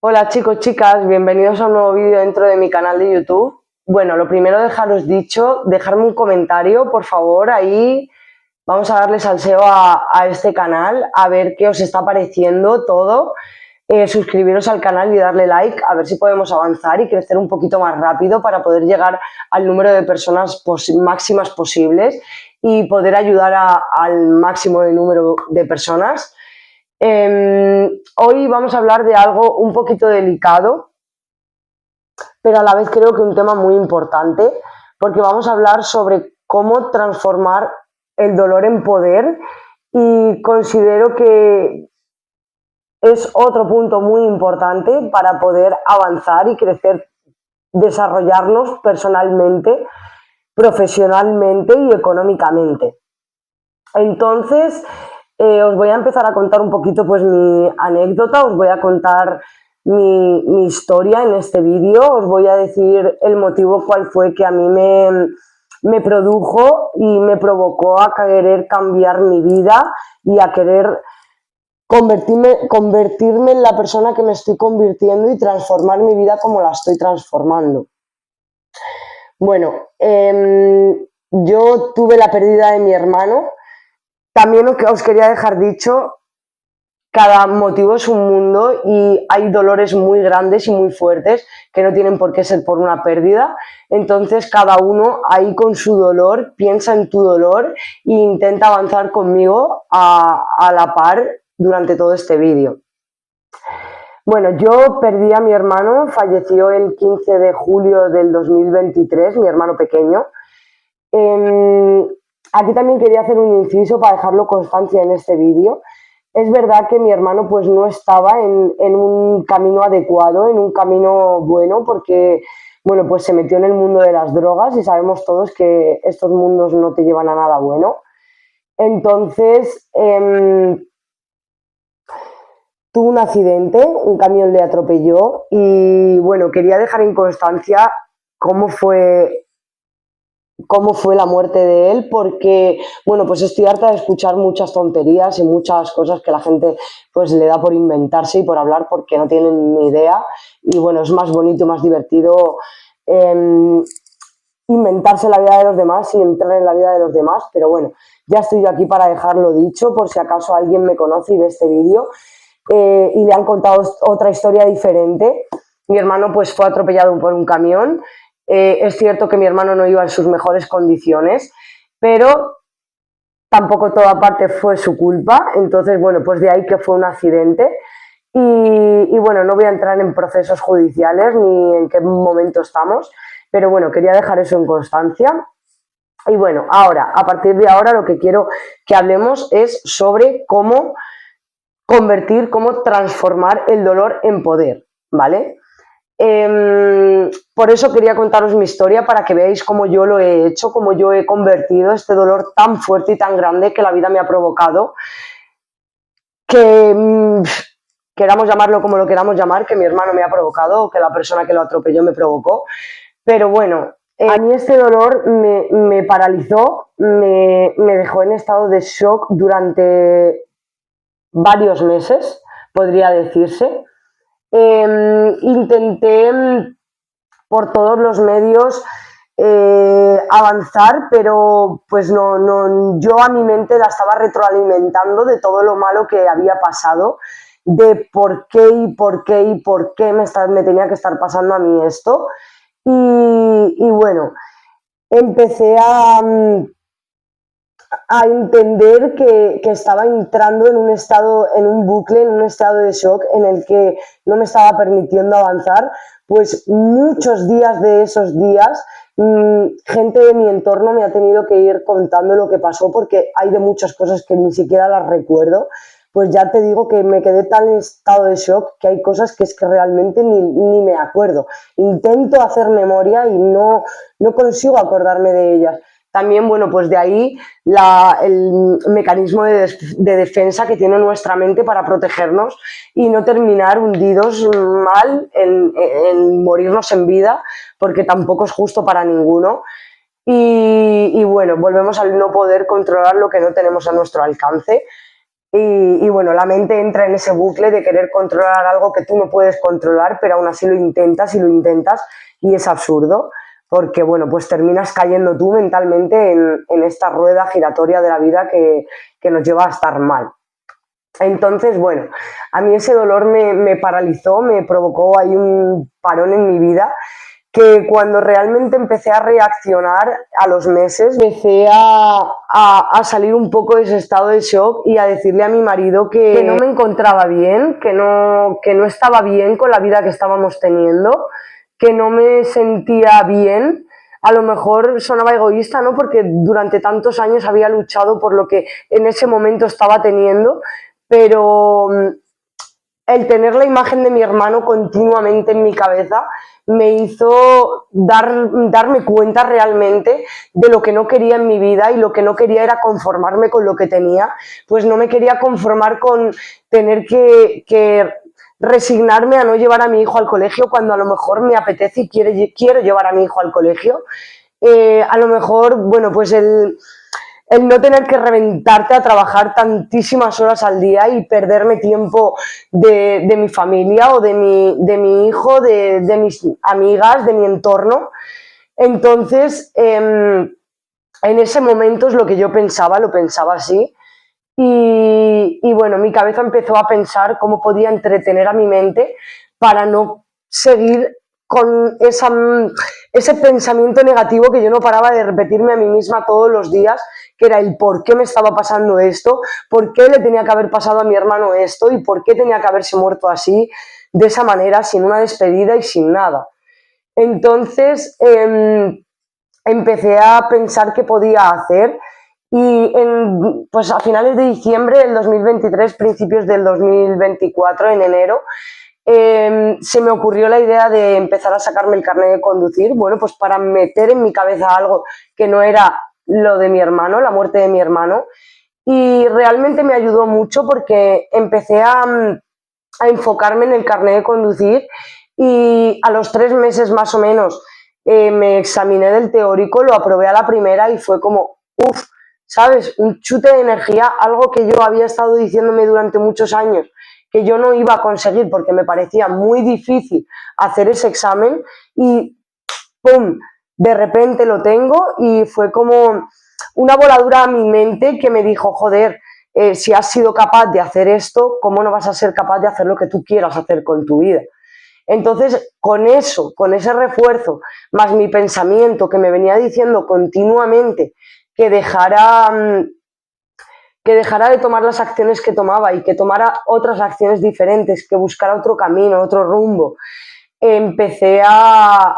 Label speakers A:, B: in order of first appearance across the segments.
A: Hola chicos, chicas, bienvenidos a un nuevo vídeo dentro de mi canal de YouTube. Bueno, lo primero dejaros dicho, dejarme un comentario, por favor, ahí vamos a darle salseo a este canal, a ver qué os está pareciendo todo. Suscribiros al canal y darle like, a ver si podemos avanzar y crecer un poquito más rápido para poder llegar al número de personas máximas posibles y poder ayudar al máximo de número de personas. Hoy vamos a hablar de algo un poquito delicado, pero a la vez creo que un tema muy importante, porque vamos a hablar sobre cómo transformar el dolor en poder y considero que es otro punto muy importante para poder avanzar y crecer, desarrollarnos personalmente, profesionalmente y económicamente. Entonces, os voy a empezar a contar un poquito pues mi anécdota, os voy a contar mi historia en este vídeo, os voy a decir el motivo cuál fue que a mí me produjo y me provocó a querer cambiar mi vida y a querer convertirme en la persona que me estoy convirtiendo y transformar mi vida como la estoy transformando. Bueno, yo tuve la pérdida de mi hermano. También os quería dejar dicho, cada motivo es un mundo y hay dolores muy grandes y muy fuertes que no tienen por qué ser por una pérdida. Entonces cada uno ahí con su dolor piensa en tu dolor e intenta avanzar conmigo a la par durante todo este vídeo. Bueno, yo perdí a mi hermano, falleció el 15 de julio del 2023, mi hermano pequeño. Aquí también quería hacer un inciso para dejarlo constancia en este vídeo. Es verdad que mi hermano pues no estaba en un camino adecuado, en un camino bueno, porque bueno, pues se metió en el mundo de las drogas y sabemos todos que estos mundos no te llevan a nada bueno. Entonces, tuvo un accidente, un camión le atropelló y bueno, quería dejar en constancia cómo fue la muerte de él, porque bueno, pues estoy harta de escuchar muchas tonterías y muchas cosas que la gente pues le da por inventarse y por hablar porque no tienen ni idea, y bueno, es más bonito, más divertido inventarse la vida de los demás y entrar en la vida de los demás, pero bueno, ya estoy yo aquí para dejarlo dicho por si acaso alguien me conoce y ve este vídeo y le han contado otra historia diferente. Mi hermano pues fue atropellado por un camión. Es cierto que mi hermano no iba en sus mejores condiciones, pero tampoco toda parte fue su culpa. Entonces, bueno, pues de ahí que fue un accidente. Y bueno, no voy a entrar en procesos judiciales ni en qué momento estamos, pero bueno, quería dejar eso en constancia. Y bueno, ahora, a partir de ahora, lo que quiero que hablemos es sobre cómo cómo transformar el dolor en poder, ¿vale? Por eso quería contaros mi historia para que veáis cómo yo lo he hecho, cómo yo he convertido este dolor tan fuerte y tan grande que la vida me ha provocado, que queramos llamarlo como lo queramos llamar, que mi hermano me ha provocado o que la persona que lo atropelló me provocó, pero bueno, a mí este dolor me paralizó, me dejó en estado de shock durante varios meses, podría decirse. Intenté por todos los medios avanzar, pero pues no, yo a mi mente la estaba retroalimentando de todo lo malo que había pasado, de por qué y por qué y por qué me tenía que estar pasando a mí esto. Y bueno, empecé a entender que estaba entrando en un estado, en un bucle, en un estado de shock en el que no me estaba permitiendo avanzar, pues muchos días de esos días gente de mi entorno me ha tenido que ir contando lo que pasó, porque hay de muchas cosas que ni siquiera las recuerdo. Pues ya te digo que me quedé tan en estado de shock que hay cosas que es que realmente ni me acuerdo. Intento hacer memoria y no consigo acordarme de ellas. También, bueno, pues de ahí el mecanismo de defensa que tiene nuestra mente para protegernos y no terminar hundidos mal en morirnos en vida, porque tampoco es justo para ninguno. Y bueno, volvemos al no poder controlar lo que no tenemos a nuestro alcance. y bueno, la mente entra en ese bucle de querer controlar algo que tú no puedes controlar, pero aún así lo intentas y lo intentas y es absurdo, porque bueno, pues terminas cayendo tú mentalmente en esta rueda giratoria de la vida que nos lleva a estar mal. Entonces, bueno, a mí ese dolor me paralizó, me provocó ahí un parón en mi vida que cuando realmente empecé a reaccionar a los meses, empecé a salir un poco de ese estado de shock y a decirle a mi marido que no me encontraba bien, que no estaba bien con la vida que estábamos teniendo, que no me sentía bien. A lo mejor sonaba egoísta, ¿no? Porque durante tantos años había luchado por lo que en ese momento estaba teniendo, pero el tener la imagen de mi hermano continuamente en mi cabeza me hizo darme cuenta realmente de lo que no quería en mi vida, y lo que no quería era conformarme con lo que tenía. Pues no me quería conformar con tener que resignarme a no llevar a mi hijo al colegio cuando a lo mejor me apetece y quiero llevar a mi hijo al colegio. A lo mejor, bueno, pues el no tener que reventarte a trabajar tantísimas horas al día y perderme tiempo de mi familia o de mi hijo, de mis amigas, de mi entorno. Entonces, en ese momento es lo que yo pensaba, lo pensaba así. Y bueno, mi cabeza empezó a pensar cómo podía entretener a mi mente para no seguir con ese pensamiento negativo que yo no paraba de repetirme a mí misma todos los días, que era el por qué me estaba pasando esto, por qué le tenía que haber pasado a mi hermano esto y por qué tenía que haberse muerto así, de esa manera, sin una despedida y sin nada. Entonces empecé a pensar qué podía hacer y pues a finales de diciembre del 2023, principios del 2024, en enero, se me ocurrió la idea de empezar a sacarme el carnet de conducir, bueno, pues para meter en mi cabeza algo que no era lo de mi hermano, la muerte de mi hermano, y realmente me ayudó mucho porque empecé a enfocarme en el carnet de conducir y a los 3 meses más o menos me examiné del teórico, lo aprobé a la primera y fue como, uff, ¿sabes? Un chute de energía, algo que yo había estado diciéndome durante muchos años que yo no iba a conseguir porque me parecía muy difícil hacer ese examen y ¡pum! De repente lo tengo y fue como una voladura a mi mente que me dijo, joder, si has sido capaz de hacer esto, ¿cómo no vas a ser capaz de hacer lo que tú quieras hacer con tu vida? Entonces, con eso, con ese refuerzo, más mi pensamiento que me venía diciendo continuamente que dejara de tomar las acciones que tomaba y que tomara otras acciones diferentes, que buscara otro camino, otro rumbo, empecé a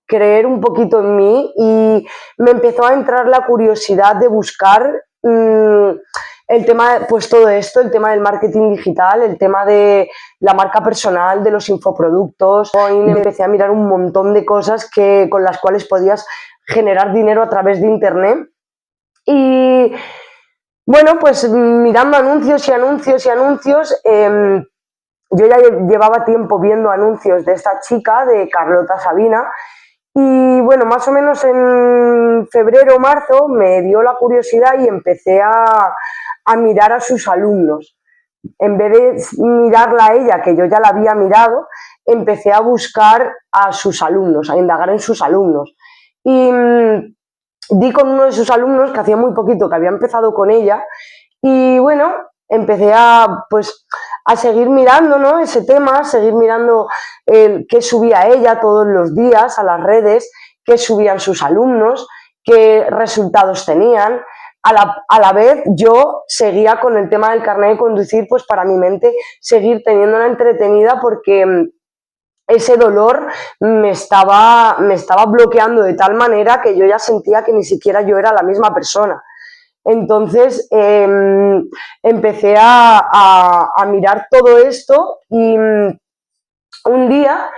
A: creer un poquito en mí y me empezó a entrar la curiosidad de buscar el tema, pues todo esto, el tema del marketing digital, el tema de la marca personal, de los infoproductos. Y empecé a mirar un montón de cosas con las cuales podías generar dinero a través de internet. Y bueno, pues mirando anuncios y anuncios y anuncios, yo ya llevaba tiempo viendo anuncios de esta chica, de Carlota Sabina, y bueno, más o menos en febrero o marzo me dio la curiosidad y empecé a mirar a sus alumnos. En vez de mirarla a ella, que yo ya la había mirado, empecé a buscar a sus alumnos, a indagar en sus alumnos. Y di con uno de sus alumnos que hacía muy poquito que había empezado con ella y bueno, empecé pues, a seguir mirando, ¿no?, ese tema, seguir mirando qué subía ella todos los días a las redes, qué subían sus alumnos, qué resultados tenían. A la vez yo seguía con el tema del carnet de conducir, pues para mi mente seguir teniéndola entretenida porque ese dolor me estaba bloqueando de tal manera que yo ya sentía que ni siquiera yo era la misma persona. Entonces empecé a mirar todo esto y un día,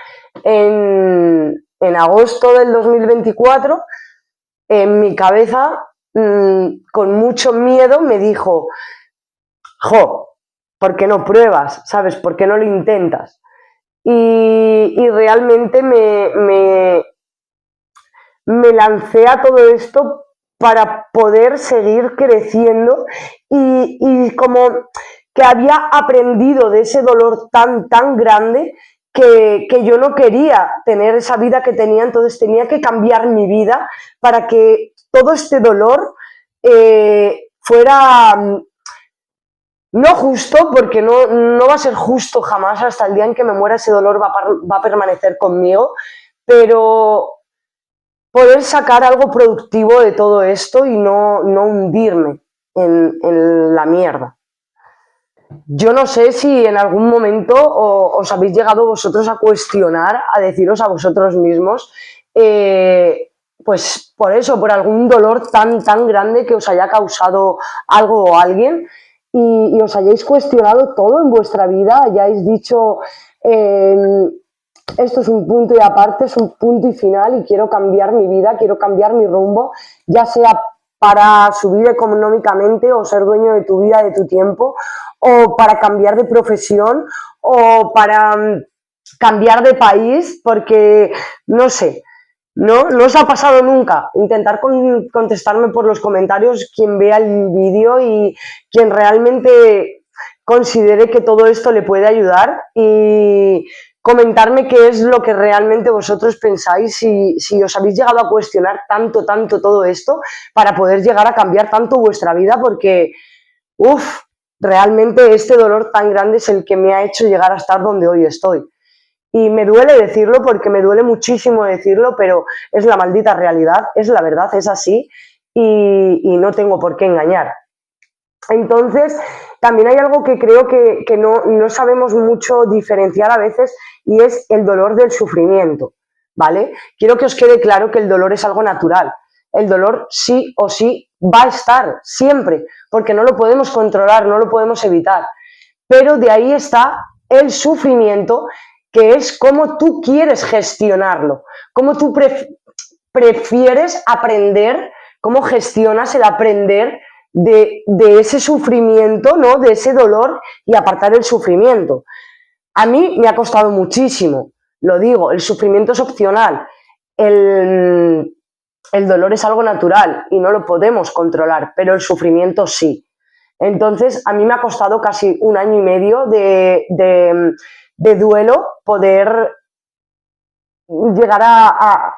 A: en agosto del 2024, en mi cabeza, con mucho miedo, me dijo, jo, ¿por qué no pruebas? ¿Sabes? ¿Por qué no lo intentas? Y realmente me lancé a todo esto para poder seguir creciendo y como que había aprendido de ese dolor tan grande que yo no quería tener esa vida que tenía, entonces tenía que cambiar mi vida para que todo este dolor fuera no justo, porque no va a ser justo jamás, hasta el día en que me muera ese dolor va a permanecer conmigo, pero poder sacar algo productivo de todo esto y no hundirme en la mierda. Yo no sé si en algún momento os habéis llegado vosotros a cuestionar, a deciros a vosotros mismos, pues por eso, por algún dolor tan grande que os haya causado algo o alguien y os hayáis cuestionado todo en vuestra vida, hayáis dicho, esto es un punto y aparte, es un punto y final y quiero cambiar mi vida, quiero cambiar mi rumbo, ya sea para subir económicamente o ser dueño de tu vida, de tu tiempo, o para cambiar de profesión, o para cambiar de país, porque no sé, no os ha pasado nunca. Intentar contestarme por los comentarios quien vea el vídeo y quien realmente considere que todo esto le puede ayudar y comentarme qué es lo que realmente vosotros pensáis, si os habéis llegado a cuestionar tanto todo esto para poder llegar a cambiar tanto vuestra vida, porque realmente este dolor tan grande es el que me ha hecho llegar a estar donde hoy estoy. Y me duele decirlo, porque me duele muchísimo decirlo, pero es la maldita realidad, es la verdad, es así y no tengo por qué engañar. Entonces, también hay algo que creo que no sabemos mucho diferenciar a veces y es el dolor del sufrimiento, ¿vale? Quiero que os quede claro que el dolor es algo natural. El dolor sí o sí va a estar siempre, porque no lo podemos controlar, no lo podemos evitar. Pero de ahí está el sufrimiento, que es cómo tú quieres gestionarlo, cómo tú prefieres aprender, cómo gestionas el aprender de ese sufrimiento, ¿no? De ese dolor y apartar el sufrimiento. A mí me ha costado muchísimo, lo digo, el sufrimiento es opcional, el dolor es algo natural y no lo podemos controlar, pero el sufrimiento sí. Entonces, a mí me ha costado casi 1 año y medio de duelo poder llegar a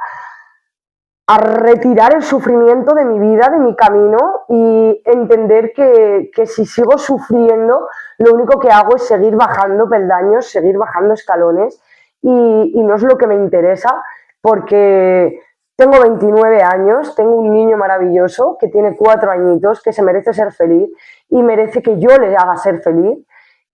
A: retirar el sufrimiento de mi vida, de mi camino y entender que si sigo sufriendo, lo único que hago es seguir bajando peldaños, seguir bajando escalones y no es lo que me interesa, porque tengo 29 años, tengo un niño maravilloso que tiene 4 añitos, que se merece ser feliz y merece que yo le haga ser feliz,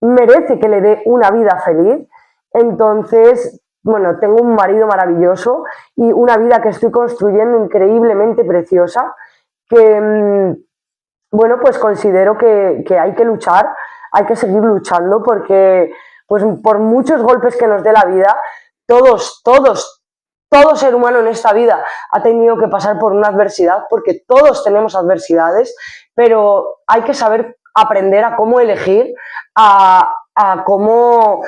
A: merece que le dé una vida feliz. Entonces, bueno, tengo un marido maravilloso y una vida que estoy construyendo increíblemente preciosa, que, bueno, pues considero que hay que luchar, hay que seguir luchando, porque pues por muchos golpes que nos dé la vida, todo ser humano en esta vida ha tenido que pasar por una adversidad, porque todos tenemos adversidades, pero hay que saber aprender a cómo elegir, a cómo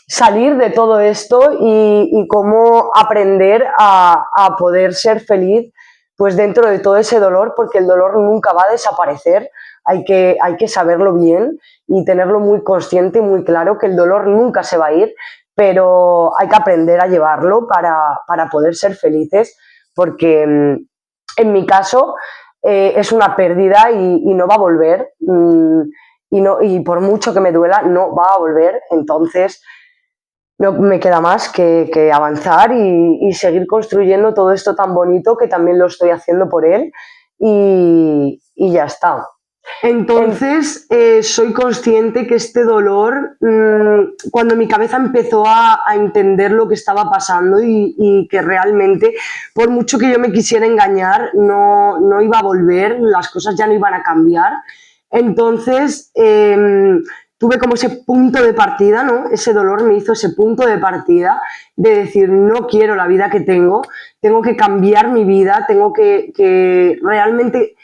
A: salir de todo esto y cómo aprender a poder ser feliz pues dentro de todo ese dolor, porque el dolor nunca va a desaparecer, hay que saberlo bien y tenerlo muy consciente y muy claro, que el dolor nunca se va a ir, pero hay que aprender a llevarlo para poder ser felices, porque en mi caso es una pérdida y no va a volver, y por mucho que me duela, no va a volver. Entonces no me queda más que avanzar y seguir construyendo todo esto tan bonito, que también lo estoy haciendo por él, y ya está. Entonces, soy consciente que este dolor, cuando mi cabeza empezó a entender lo que estaba pasando y que realmente, por mucho que yo me quisiera engañar, no iba a volver, las cosas ya no iban a cambiar. Entonces, tuve como ese punto de partida, ¿no? Ese dolor me hizo ese punto de partida de decir, no quiero la vida que tengo que cambiar mi vida, tengo que realmente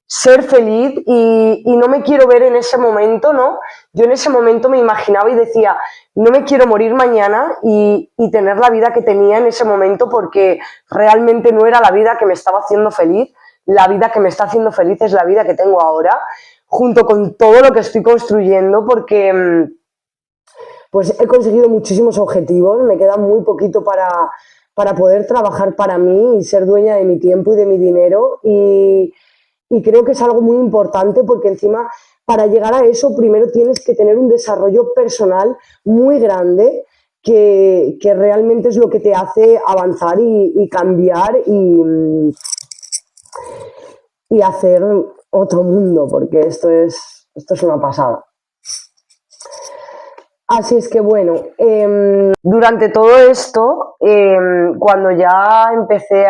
A: ser feliz y no me quiero ver en ese momento, ¿no? Yo en ese momento me imaginaba y decía, no me quiero morir mañana y tener la vida que tenía en ese momento, porque realmente no era la vida que me estaba haciendo feliz, la vida que me está haciendo feliz es la vida que tengo ahora, junto con todo lo que estoy construyendo, porque pues he conseguido muchísimos objetivos, me queda muy poquito para poder trabajar para mí y ser dueña de mi tiempo y de mi dinero y creo que es algo muy importante porque encima para llegar a eso primero tienes que tener un desarrollo personal muy grande que realmente es lo que te hace avanzar y cambiar y hacer otro mundo, porque esto es una pasada. Así es que bueno, durante todo esto, cuando ya empecé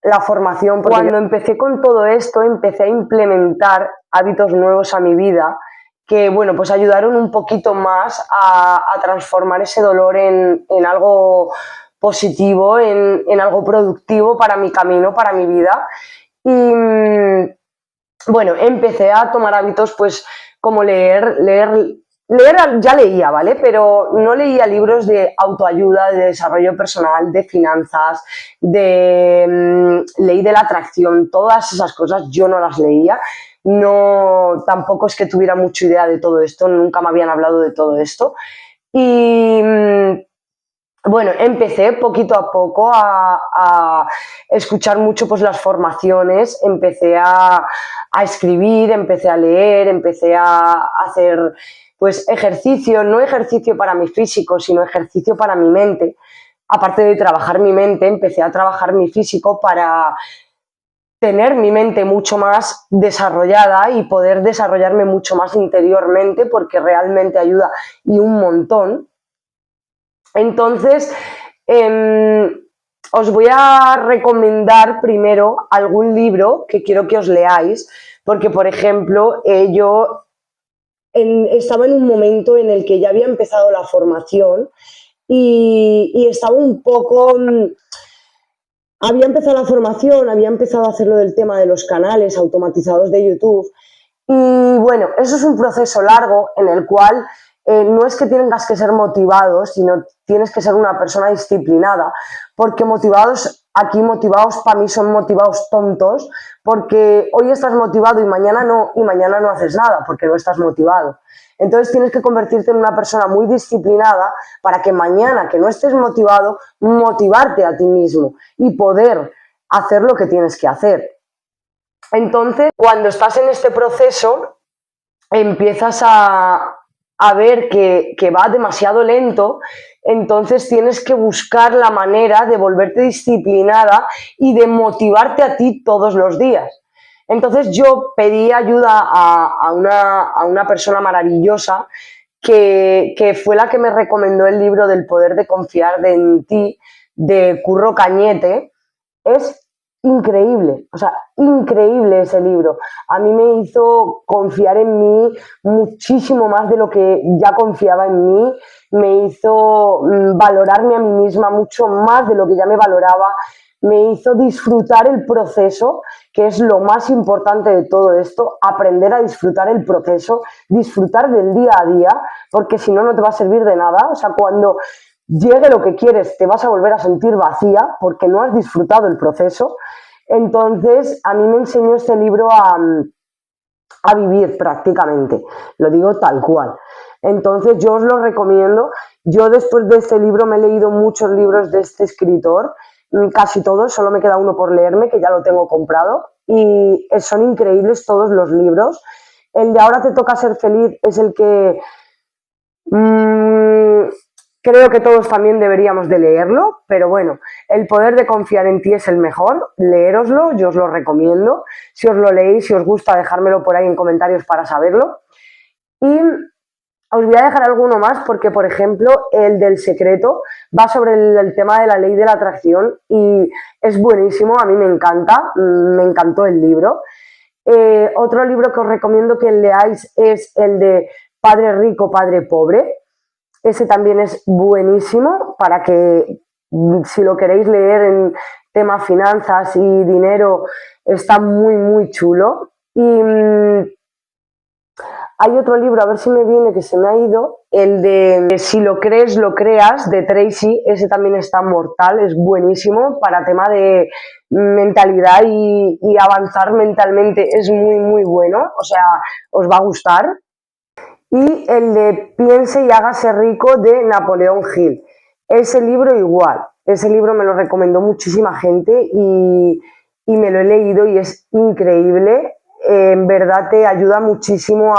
A: la formación, cuando empecé con todo esto, empecé a implementar hábitos nuevos a mi vida que, bueno, pues ayudaron un poquito más a transformar ese dolor en algo positivo, en algo productivo para mi camino, para mi vida. Y bueno, empecé a tomar hábitos pues como leer ya leía, ¿vale? Pero no leía libros de autoayuda, de desarrollo personal, de finanzas, de ley de la atracción, todas esas cosas yo no las leía. No, tampoco es que tuviera mucha idea de todo esto, nunca me habían hablado de todo esto. Y bueno, empecé poquito a poco a escuchar mucho pues, las formaciones, empecé a escribir, empecé a leer, empecé a hacer pues, ejercicio, no ejercicio para mi físico, sino ejercicio para mi mente. Aparte de trabajar mi mente, empecé a trabajar mi físico para tener mi mente mucho más desarrollada y poder desarrollarme mucho más interiormente porque realmente ayuda y un montón. Entonces, os voy a recomendar primero algún libro que quiero que os leáis, porque, por ejemplo, yo estaba en un momento en el que ya había empezado la formación y estaba un poco... había empezado la formación, había empezado a hacer lo del tema de los canales automatizados de YouTube y bueno, eso es un proceso largo en el cual no es que tengas que ser motivado, sino tienes que ser una persona disciplinada, porque motivados para mí son motivados tontos, porque hoy estás motivado y mañana no haces nada, porque no estás motivado. Entonces tienes que convertirte en una persona muy disciplinada para que mañana que no estés motivado, motivarte a ti mismo y poder hacer lo que tienes que hacer. Entonces, cuando estás en este proceso, empiezas a ver que va demasiado lento, entonces tienes que buscar la manera de volverte disciplinada y de motivarte a ti todos los días. Entonces yo pedí ayuda a una persona maravillosa que fue la que me recomendó el libro del poder de confiar en ti, de Curro Cañete. Es increíble, o sea, increíble ese libro. A mí me hizo confiar en mí muchísimo más de lo que ya confiaba en mí, me hizo valorarme a mí misma mucho más de lo que ya me valoraba, me hizo disfrutar el proceso, que es lo más importante de todo esto, aprender a disfrutar el proceso, disfrutar del día a día, porque si no, no te va a servir de nada. O sea, cuando llegue lo que quieres, te vas a volver a sentir vacía porque no has disfrutado el proceso. Entonces, a mí me enseñó este libro a vivir prácticamente, lo digo tal cual. Entonces, yo os lo recomiendo. Yo después de este libro me he leído muchos libros de este escritor, casi todos, solo me queda uno por leerme, que ya lo tengo comprado, y son increíbles todos los libros. El de Ahora te toca ser feliz es el que creo que todos también deberíamos de leerlo, pero bueno, El poder de confiar en ti es el mejor, leéroslo, yo os lo recomiendo. Si os lo leéis, si os gusta, dejármelo por ahí en comentarios para saberlo. Y os voy a dejar alguno más porque, por ejemplo, el del secreto va sobre el tema de la ley de la atracción y es buenísimo, a mí me encanta, me encantó el libro. Otro libro que os recomiendo que leáis es el de Padre Rico, Padre Pobre. Ese también es buenísimo para que, si lo queréis leer en tema finanzas y dinero, está muy, muy chulo. Y hay otro libro, a ver si me viene, que se me ha ido, El de Si lo crees, lo creas, de Tracy, ese también está mortal, es buenísimo para tema de mentalidad y avanzar mentalmente, es muy, muy bueno, o sea, os va a gustar. Y el de Piense y hágase rico, de Napoleón Hill. Ese libro igual, ese libro me lo recomendó muchísima gente y me lo he leído y es increíble. En verdad te ayuda muchísimo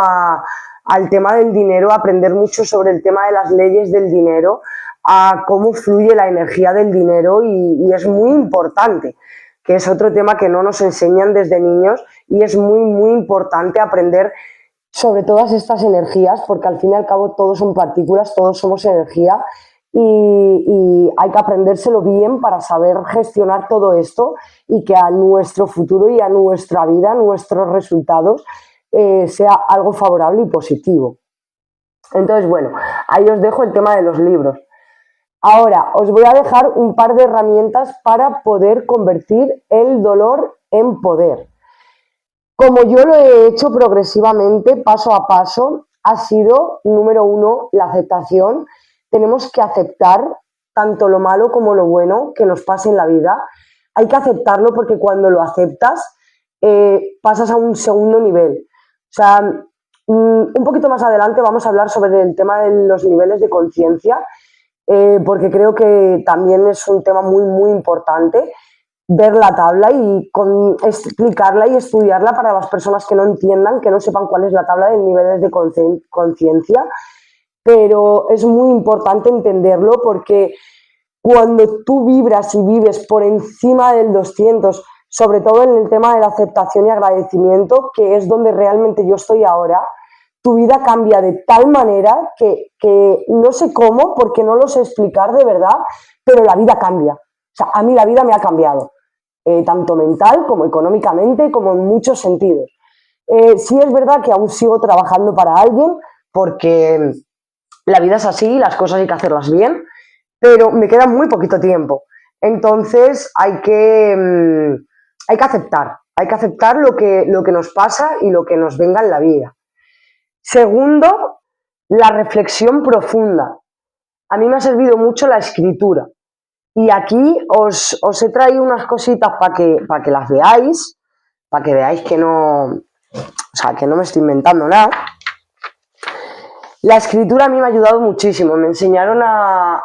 A: al tema del dinero, a aprender mucho sobre el tema de las leyes del dinero, a cómo fluye la energía del dinero y es muy importante, que es otro tema que no nos enseñan desde niños y es muy, muy importante aprender sobre todas estas energías, porque al fin y al cabo todos son partículas, todos somos energía y hay que aprendérselo bien para saber gestionar todo esto y que a nuestro futuro y a nuestra vida, a nuestros resultados, sea algo favorable y positivo. Entonces, bueno, ahí os dejo el tema de los libros. Ahora, os voy a dejar un par de herramientas para poder convertir el dolor en poder. Como yo lo he hecho progresivamente, paso a paso, ha sido, número uno, la aceptación. Tenemos que aceptar tanto lo malo como lo bueno que nos pase en la vida. Hay que aceptarlo porque cuando lo aceptas, pasas a un segundo nivel. O sea, un poquito más adelante vamos a hablar sobre el tema de los niveles de conciencia, porque creo que también es un tema muy, muy importante ver la tabla y explicarla y estudiarla para las personas que no entiendan, que no sepan cuál es la tabla de niveles de conciencia, pero es muy importante entenderlo porque cuando tú vibras y vives por encima del 200, sobre todo en el tema de la aceptación y agradecimiento, que es donde realmente yo estoy ahora, tu vida cambia de tal manera que no sé cómo, porque no lo sé explicar de verdad, pero la vida cambia. O sea, a mí la vida me ha cambiado, tanto mental como económicamente, como en muchos sentidos. Sí es verdad que aún sigo trabajando para alguien, porque la vida es así, las cosas hay que hacerlas bien, pero me queda muy poquito tiempo. Entonces hay que aceptar lo que nos pasa y lo que nos venga en la vida. Segundo, la reflexión profunda. A mí me ha servido mucho la escritura. Y aquí os he traído unas cositas para que las veáis, para que veáis que no me estoy inventando nada. La escritura a mí me ha ayudado muchísimo. Me enseñaron a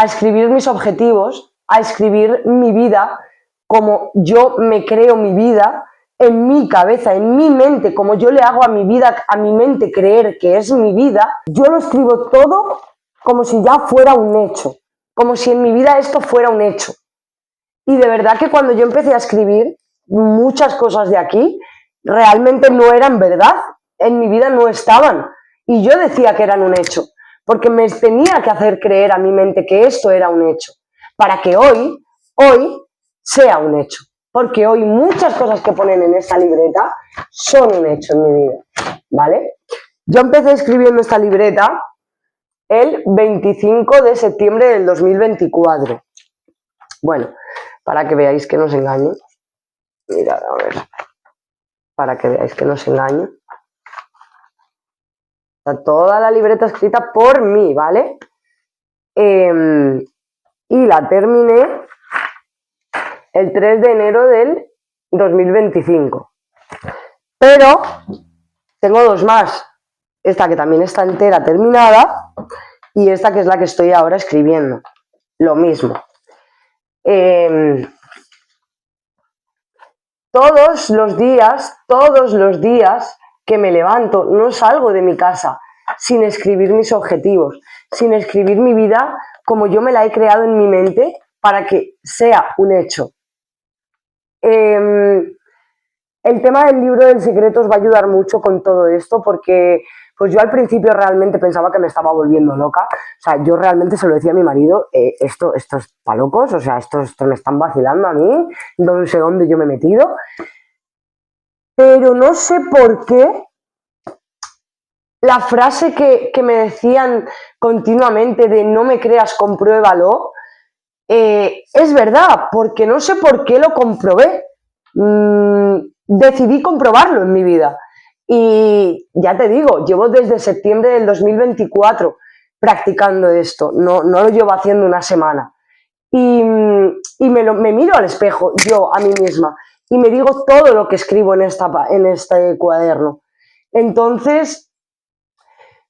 A: escribir mis objetivos, a escribir mi vida, como yo me creo mi vida, en mi cabeza, en mi mente, como yo le hago a mi vida, a mi mente creer que es mi vida. Yo lo escribo todo como si ya fuera un hecho, como si en mi vida esto fuera un hecho. Y de verdad que cuando yo empecé a escribir, muchas cosas de aquí realmente no eran verdad, en mi vida no estaban. Y yo decía que eran un hecho, porque me tenía que hacer creer a mi mente que esto era un hecho, para que hoy sea un hecho. Porque hoy muchas cosas que ponen en esta libreta son un hecho en mi vida, ¿vale? Yo empecé escribiendo esta libreta el 25 de septiembre del 2024. Bueno, para que veáis que no os engaño. Mirad, a ver. Para que veáis que no os engaño. Está toda la libreta escrita por mí, ¿vale? Y la terminé el 3 de enero del 2025. Pero tengo dos más. Esta que también está entera terminada y esta que es la que estoy ahora escribiendo. Lo mismo. Todos los días que me levanto, no salgo de mi casa sin escribir mis objetivos, sin escribir mi vida como yo me la he creado en mi mente para que sea un hecho. El tema del libro del secreto os va a ayudar mucho con todo esto porque pues yo al principio realmente pensaba que me estaba volviendo loca. O sea, yo realmente se lo decía a mi marido, esto es para locos, o sea, esto me están vacilando a mí, no sé dónde yo me he metido. Pero no sé por qué la frase que me decían continuamente de no me creas, compruébalo, es verdad, porque no sé por qué lo comprobé. Decidí comprobarlo en mi vida Y ya te digo, llevo desde septiembre del 2024 practicando esto, no lo llevo haciendo una semana. Y me miro al espejo, yo, a mí misma, y me digo todo lo que escribo en este cuaderno. Entonces,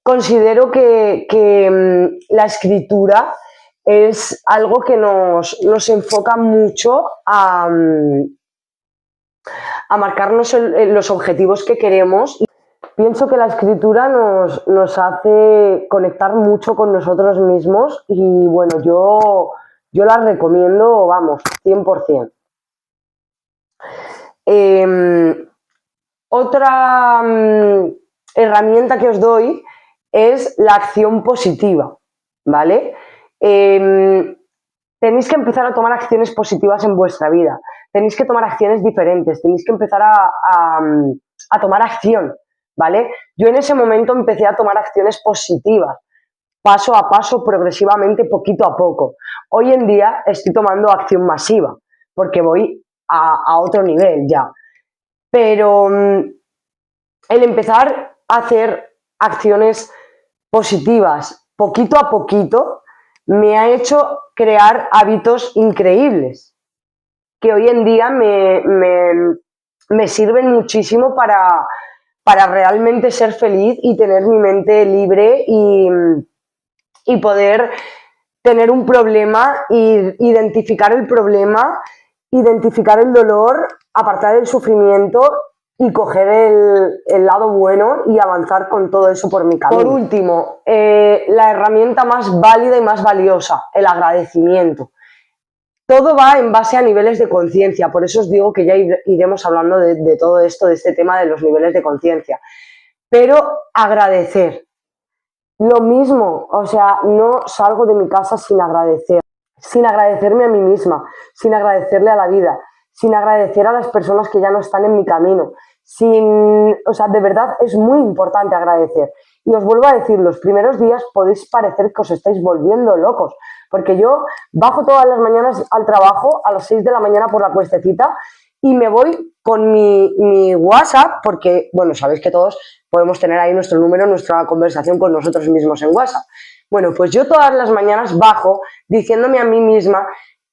A: considero que la escritura es algo que nos enfoca mucho a marcarnos los objetivos que queremos. Pienso que la escritura nos hace conectar mucho con nosotros mismos y bueno, yo la recomiendo, vamos, 100%. Otra herramienta que os doy es la acción positiva, ¿vale? Tenéis que empezar a tomar acciones positivas en vuestra vida, tenéis que tomar acciones diferentes, tenéis que empezar a tomar acción, ¿vale? Yo en ese momento empecé a tomar acciones positivas, paso a paso, progresivamente, poquito a poco. Hoy en día estoy tomando acción masiva, porque voy a otro nivel ya. Pero el empezar a hacer acciones positivas poquito a poquito me ha hecho crear hábitos increíbles que hoy en día me sirven muchísimo para realmente ser feliz y tener mi mente libre y poder tener un problema, identificar el problema, identificar el dolor, apartar el sufrimiento y coger el lado bueno y avanzar con todo eso por mi camino. Por último, la herramienta más válida y más valiosa, el agradecimiento. Todo va en base a niveles de conciencia, por eso os digo que ya iremos hablando de todo esto, de este tema de los niveles de conciencia. Pero agradecer. Lo mismo, o sea, no salgo de mi casa sin agradecerme a mí misma, sin agradecerle a la vida, sin agradecer a las personas que ya no están en mi camino, o sea, de verdad es muy importante agradecer. Y os vuelvo a decir, los primeros días podéis parecer que os estáis volviendo locos, porque yo bajo todas las mañanas al trabajo a las 6 de la mañana por la cuestecita y me voy con mi WhatsApp, porque, bueno, sabéis que todos podemos tener ahí nuestro número, nuestra conversación con nosotros mismos en WhatsApp. Bueno, pues yo todas las mañanas bajo diciéndome a mí misma,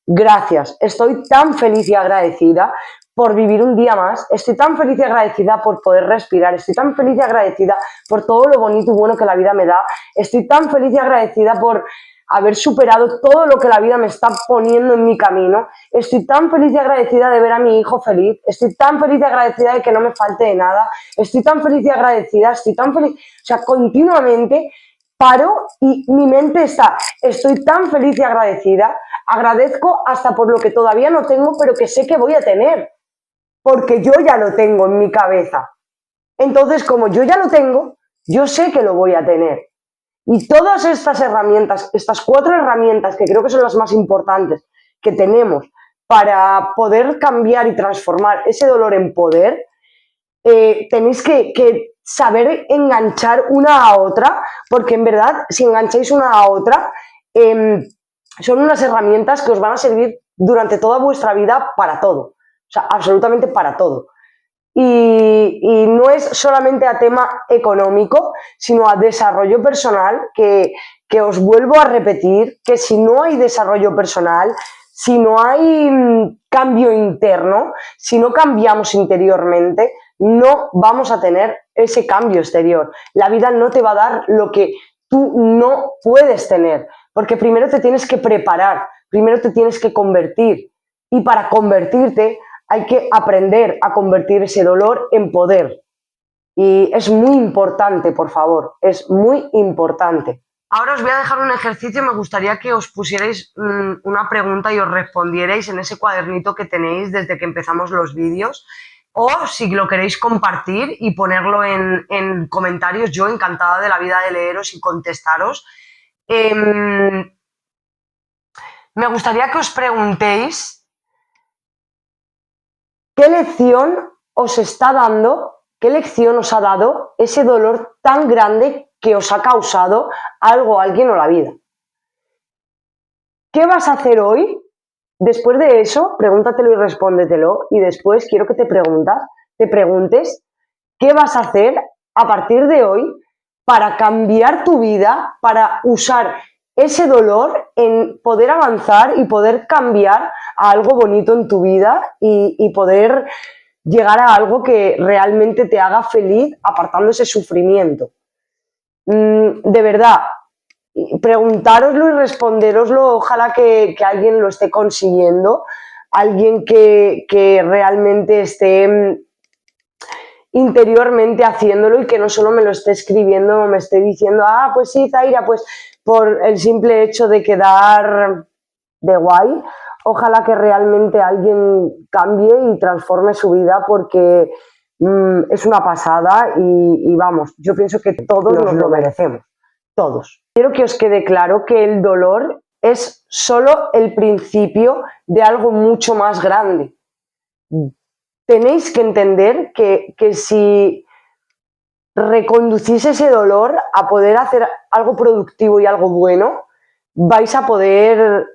A: gracias, estoy tan feliz y agradecida por vivir un día más, estoy tan feliz y agradecida por poder respirar, estoy tan feliz y agradecida por todo lo bonito y bueno que la vida me da, estoy tan feliz y agradecida por haber superado todo lo que la vida me está poniendo en mi camino, estoy tan feliz y agradecida de ver a mi hijo feliz, estoy tan feliz y agradecida de que no me falte de nada, estoy tan feliz y agradecida, estoy tan feliz, o sea, continuamente paro y mi mente está, estoy tan feliz y agradecida, agradezco hasta por lo que todavía no tengo, pero que sé que voy a tener, porque yo ya lo tengo en mi cabeza. Entonces, como yo ya lo tengo, yo sé que lo voy a tener. Y todas estas herramientas, estas 4 herramientas que creo que son las más importantes que tenemos para poder cambiar y transformar ese dolor en poder, tenéis que saber enganchar una a otra, porque en verdad, si engancháis una a otra, son unas herramientas que os van a servir durante toda vuestra vida para todo, o sea, absolutamente para todo. Y no es solamente a tema económico, sino a desarrollo personal, que os vuelvo a repetir que si no hay desarrollo personal, si no hay cambio interno, si no cambiamos interiormente, no vamos a tener ese cambio exterior. La vida no te va a dar lo que tú no puedes tener, porque primero te tienes que preparar, primero te tienes que convertir, y para convertirte hay que aprender a convertir ese dolor en poder. Y es muy importante, por favor, es muy importante. Ahora os voy a dejar un ejercicio, me gustaría que os pusierais una pregunta y os respondierais en ese cuadernito que tenéis desde que empezamos los vídeos, o si lo queréis compartir y ponerlo en comentarios, yo encantada de la vida de leeros y contestaros. Me gustaría que os preguntéis ¿qué lección os está dando, qué lección os ha dado ese dolor tan grande que os ha causado algo, alguien o la vida? ¿Qué vas a hacer hoy? Después de eso, pregúntatelo y respóndetelo. Y después quiero que te preguntes qué vas a hacer a partir de hoy para cambiar tu vida, para usar ese dolor en poder avanzar y poder cambiar a algo bonito en tu vida y poder llegar a algo que realmente te haga feliz apartando ese sufrimiento. De verdad, preguntároslo y responderoslo, ojalá que alguien lo esté consiguiendo, alguien que realmente esté interiormente haciéndolo y que no solo me lo esté escribiendo o me esté diciendo, ah, pues sí, Zaira, pues por el simple hecho de quedar de guay. Ojalá que realmente alguien cambie y transforme su vida porque es una pasada y vamos, yo pienso que todos nos lo merecemos, todos. Quiero que os quede claro que el dolor es solo el principio de algo mucho más grande. Tenéis que entender que si reconducís ese dolor a poder hacer algo productivo y algo bueno, vais a poder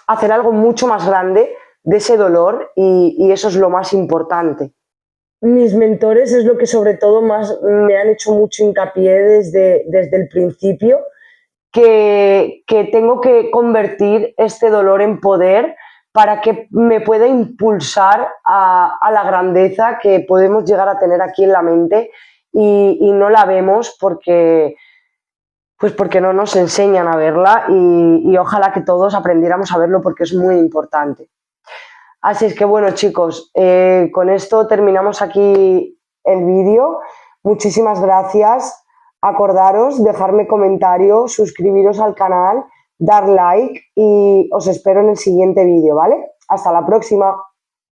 A: hacer algo mucho más grande de ese dolor y eso es lo más importante. Mis mentores es lo que sobre todo más me han hecho mucho hincapié desde el principio, que tengo que convertir este dolor en poder para que me pueda impulsar a la grandeza que podemos llegar a tener aquí en la mente y no la vemos porque no nos enseñan a verla y ojalá que todos aprendiéramos a verlo porque es muy importante. Así es que bueno, chicos, con esto terminamos aquí el vídeo. Muchísimas gracias. Acordaros, dejarme comentarios, suscribiros al canal, dar like y os espero en el siguiente vídeo, ¿vale? Hasta la próxima.